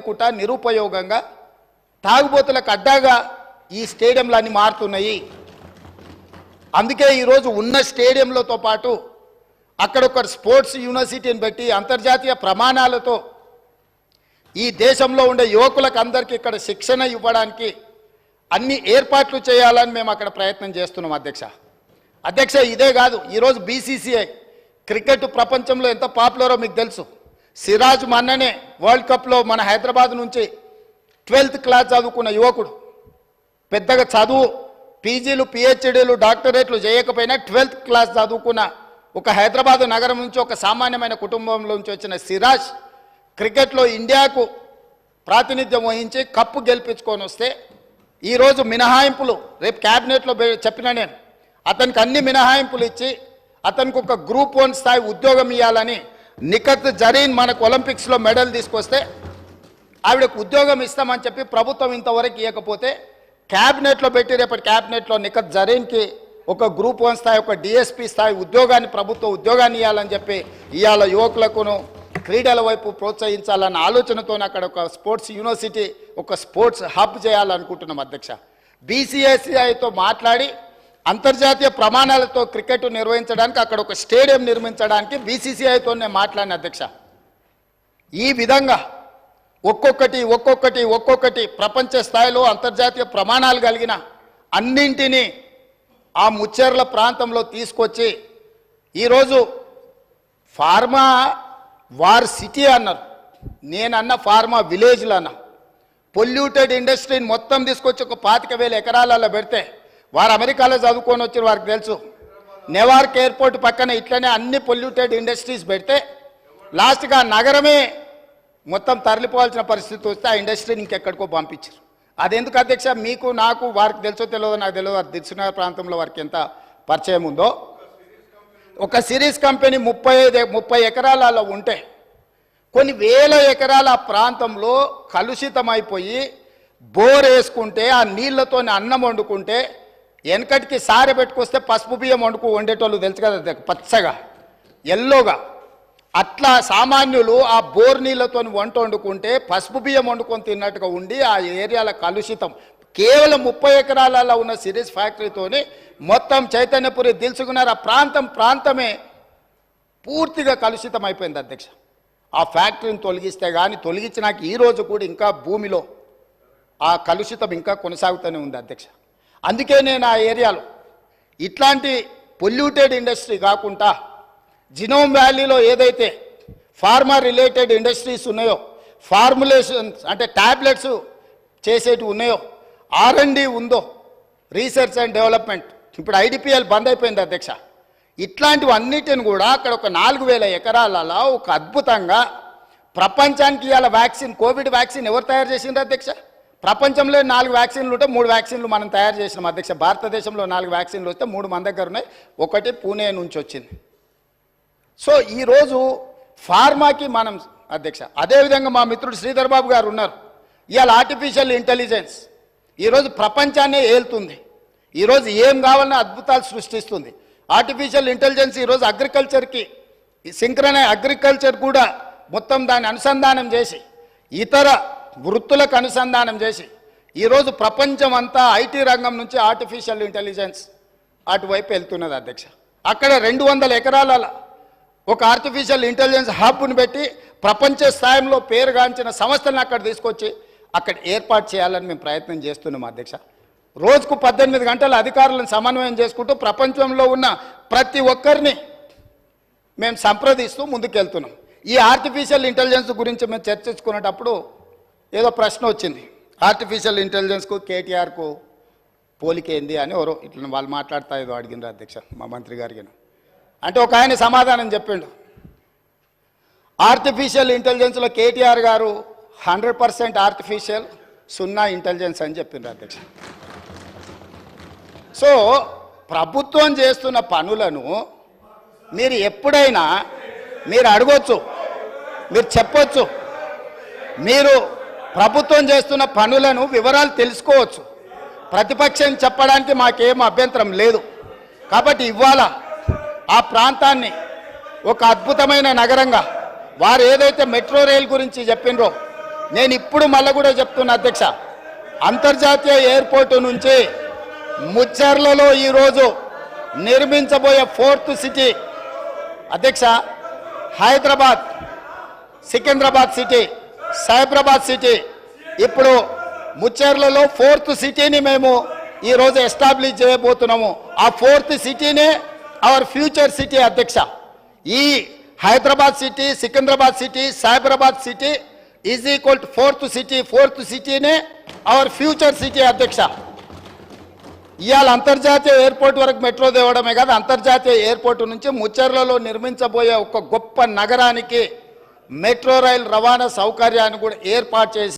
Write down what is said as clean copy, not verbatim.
లేకుండా నిరుపయోగంగా తాగుబోతులకు అడ్డాగా ఈ స్టేడియంలన్నీ మారుతున్నాయి. అందుకే ఈరోజు ఉన్న స్టేడియంలతో పాటు అక్కడ ఒక స్పోర్ట్స్ యూనివర్సిటీని పెట్టి అంతర్జాతీయ ప్రమాణాలతో ఈ దేశంలో ఉండే యువకులకు అందరికీ ఇక్కడ శిక్షణ ఇవ్వడానికి అన్ని ఏర్పాట్లు చేయాలని మేము అక్కడ ప్రయత్నం చేస్తున్నాం అధ్యక్ష. ఇదే కాదు, ఈరోజు బీసీసీఐ క్రికెట్ ప్రపంచంలో ఎంత పాపులరో మీకు తెలుసు. సిరాజ్ మొన్ననే వరల్డ్ కప్లో మన హైదరాబాద్ నుంచి 12th క్లాస్ చదువుకున్న యువకుడు, పెద్దగా చదువు పీజీలు పిహెచ్డీలు డాక్టరేట్లు చేయకపోయినా 12th క్లాస్ చదువుకున్న ఒక హైదరాబాద్ నగరం నుంచి ఒక సామాన్యమైన కుటుంబంలో నుంచి వచ్చిన సిరాజ్ క్రికెట్లో ఇండియాకు ప్రాతినిధ్యం వహించి కప్పు గెలిపించుకొని వస్తే ఈరోజు మినహాయింపులు రేపు క్యాబినెట్లో చెప్పిన నేను అతనికి అన్ని మినహాయింపులు ఇచ్చి అతనికి ఒక గ్రూప్ 1 స్థాయి ఉద్యోగం ఇవ్వాలని నిఖత్ జరీన్ మనకు ఒలింపిక్స్లో మెడల్ తీసుకొస్తే ఆవిడకు ఉద్యోగం ఇస్తామని చెప్పి ప్రభుత్వం ఇంతవరకు ఇవ్వకపోతే క్యాబినెట్లో పెట్టి రేపటి క్యాబినెట్లో నిఖత్ జరీన్కి ఒక గ్రూప్ 1 స్థాయి ఒక డిఎస్పీ స్థాయి ఉద్యోగాన్ని ప్రభుత్వ ఉద్యోగాన్ని ఇవ్వాలని చెప్పి ఇవాళ యువకులకును క్రీడల వైపు ప్రోత్సహించాలన్న ఆలోచనతో అక్కడ ఒక స్పోర్ట్స్ యూనివర్సిటీ ఒక స్పోర్ట్స్ హబ్ చేయాలనుకుంటున్నాం అధ్యక్ష. బీసీసీఐతో మాట్లాడి అంతర్జాతీయ ప్రమాణాలతో క్రికెట్ నిర్వహించడానికి అక్కడ ఒక స్టేడియం నిర్మించడానికి బీసీసీఐతో నేను మాట్లాడిన అధ్యక్ష. ఈ విధంగా ఒక్కొక్కటి ప్రపంచ స్థాయిలో అంతర్జాతీయ ప్రమాణాలు కలిగిన అన్నింటినీ ఆ ముచ్చెర్ల ప్రాంతంలో తీసుకొచ్చి ఈరోజు ఫార్మా వార్ సిటీ అన్నారు, నేనన్న ఫార్మా విలేజ్లు అన్నా. పొల్యూటెడ్ ఇండస్ట్రీని మొత్తం తీసుకొచ్చి ఒక 25,000 ఎకరాలలో పెడితే వారు అమెరికాలో చదువుకొని వచ్చి వారికి తెలుసు. నెవార్క్ ఎయిర్పోర్ట్ పక్కన ఇట్లనే అన్ని పొల్యూటెడ్ ఇండస్ట్రీస్ పెడితే లాస్ట్గా నగరమే మొత్తం తరలిపోవాల్సిన పరిస్థితి వస్తే ఆ ఇండస్ట్రీని ఇంకెక్కడికో పంపించారు. అదెందుకు అధ్యక్ష? మీకు నాకు వారికి తెలుసో తెలియదో నాకు తెలియదు. దిల్సునగర్ ప్రాంతంలో వారికి ఎంత పరిచయం ఉందో. ఒక సిరీస్ కంపెనీ 30 ఎకరాలలో ఉంటే కొన్ని వేల ఎకరాల ప్రాంతంలో కలుషితమైపోయి బోర్ వేసుకుంటే ఆ నీళ్లతో అన్నం వండుకుంటే వెనకటికి సారె పెట్టుకొస్తే పసుపు బియ్యం వండేటోళ్ళు తెలుసు కదా, పచ్చగా ఎల్లోగా. అట్లా సామాన్యులు ఆ బోర్ నీళ్ళతో వంట వండుకుంటే పసుపు బియ్యం వండుకొని తిన్నట్టుగా ఉండి ఆ ఏరియాల కలుషితం. కేవలం 30 ఎకరాలలో ఉన్న సిరీస్ ఫ్యాక్టరీతోని మొత్తం చైతన్యపురి దిల్సుకున్నారు ఆ ప్రాంతమే పూర్తిగా కలుషితం అయిపోయింది అధ్యక్ష. ఆ ఫ్యాక్టరీని తొలగిస్తే కానీ తొలగించినాక ఈరోజు కూడా ఇంకా భూమిలో ఆ కలుషితం ఇంకా కొనసాగుతూనే ఉంది అధ్యక్ష. అందుకే నేను ఆ ఏరియాలో ఇట్లాంటి పొల్యూటెడ్ ఇండస్ట్రీ కాకుండా జినోమ్ వ్యాలీలో ఏదైతే ఫార్మా రిలేటెడ్ ఇండస్ట్రీస్ ఉన్నాయో, ఫార్ములేషన్స్ అంటే ట్యాబ్లెట్స్ చేసేటి ఉన్నాయో, R&D ఉందో, రీసెర్చ్ అండ్ డెవలప్మెంట్, ఇప్పుడు IDPL బంద్ అయిపోయింది అధ్యక్ష. ఇట్లాంటివన్నిటిని కూడా అక్కడ ఒక 4,000 ఎకరాలలో ఒక అద్భుతంగా ప్రపంచానికి ఇవాళ వ్యాక్సిన్, కోవిడ్ వ్యాక్సిన్ ఎవరు తయారు చేసిండ్రు అధ్యక్ష? ప్రపంచంలో 4 వ్యాక్సిన్లు ఉంటే 3 వ్యాక్సిన్లు మనం తయారు చేసినాం అధ్యక్ష. భారతదేశంలో 4 వ్యాక్సిన్లు వస్తే 3 మన దగ్గర ఉన్నాయి, ఒకటి పూణే నుంచి వచ్చింది. సో ఈరోజు ఫార్మాకి మనం అధ్యక్ష. అదేవిధంగా మా మిత్రుడు శ్రీధర్ బాబు గారు ఉన్నారు. ఇవాళ ఆర్టిఫిషియల్ ఇంటెలిజెన్స్ ఈరోజు ప్రపంచాన్నే ఏలుతుంది. ఈరోజు ఏం కావాలన్నా అద్భుతాలు సృష్టిస్తుంది. ఆర్టిఫిషియల్ ఇంటెలిజెన్స్ ఈరోజు అగ్రికల్చర్కి అగ్రికల్చర్ కూడా మొత్తం దాన్ని అనుసంధానం చేసి ఇతర వృత్తులకు అనుసంధానం చేసి ఈరోజు ప్రపంచం అంతా ఐటీ రంగం నుంచి ఆర్టిఫిషియల్ ఇంటెలిజెన్స్ అటువైపు వెళ్తున్నది అధ్యక్ష. అక్కడ 200 ఎకరాల ఒక ఆర్టిఫిషియల్ ఇంటెలిజెన్స్ హబ్ను పెట్టి ప్రపంచ స్థాయిలో పేరుగాంచిన సంస్థలను అక్కడ తీసుకొచ్చి అక్కడ ఏర్పాటు చేయాలని మేము ప్రయత్నం చేస్తున్నాం అధ్యక్ష. రోజుకు 18 గంటల అధికారులను సమన్వయం చేసుకుంటూ ప్రపంచంలో ఉన్న ప్రతి ఒక్కరిని మేము సంప్రదిస్తూ ముందుకెళ్తున్నాం. ఈ ఆర్టిఫిషియల్ ఇంటెలిజెన్స్ గురించి మేము చర్చించుకునేటప్పుడు ఏదో ప్రశ్న వచ్చింది, ఆర్టిఫిషియల్ ఇంటెలిజెన్స్కు కేటీఆర్కు పోలికేంది అని ఎవరో ఇట్లా వాళ్ళు మాట్లాడుతా ఏదో అడిగినారు అధ్యక్ష మా మంత్రి గారికి. అంటే ఒక ఆయన సమాధానం చెప్పిండు, ఆర్టిఫిషియల్ ఇంటెలిజెన్స్లో కేటీఆర్ గారు 100% ఆర్టిఫిషియల్, 0 ఇంటెలిజెన్స్ అని చెప్పిండ్రు అధ్యక్ష. సో ప్రభుత్వం చేస్తున్న పనులను మీరు ఎప్పుడైనా మీరు అడగొచ్చు, మీరు చెప్పొచ్చు, మీరు ప్రభుత్వం చేస్తున్న పనులను వివరాలు తెలుసుకోవచ్చు. ప్రతిపక్షం చెప్పడానికి మాకేం అభ్యంతరం లేదు. కాబట్టి ఇవాళ ఆ ప్రాంతాన్ని ఒక అద్భుతమైన నగరంగా వారు ఏదైతే మెట్రో రైల్ గురించి చెప్పినరో నేను ఇప్పుడు మళ్ళీ కూడా చెప్తున్నా అధ్యక్ష, అంతర్జాతీయ ఎయిర్పోర్టు నుంచి ముచ్చర్లలో ఈరోజు నిర్మించబోయే 4th సిటీ అధ్యక్ష, హైదరాబాద్, సికింద్రాబాద్ సిటీ, సైబరాబాద్ సిటీ, ఇప్పుడు ముచ్చెర్లలో 4th సిటీని మేము ఈరోజు ఎస్టాబ్లిష్ చేయబోతున్నాము. ఆ 4th సిటీనే అవర్ ఫ్యూచర్ సిటీ అధ్యక్ష. ఈ Hyderabad city, Secunderabad city, Cyberabad city is equal to 4th city. 4th సిటీనే అవర్ ఫ్యూచర్ సిటీ అధ్యక్ష. ఇవాళ అంతర్జాతీయ ఎయిర్పోర్ట్ వరకు మెట్రో తేవడమే కాదు, అంతర్జాతీయ ఎయిర్పోర్ట్ నుంచి ముచ్చెర్లలో నిర్మించబోయే ఒక గొప్ప నగరానికి మెట్రో రైల్ రవాణా సౌకర్యాన్ని కూడా ఏర్పాటు చేసి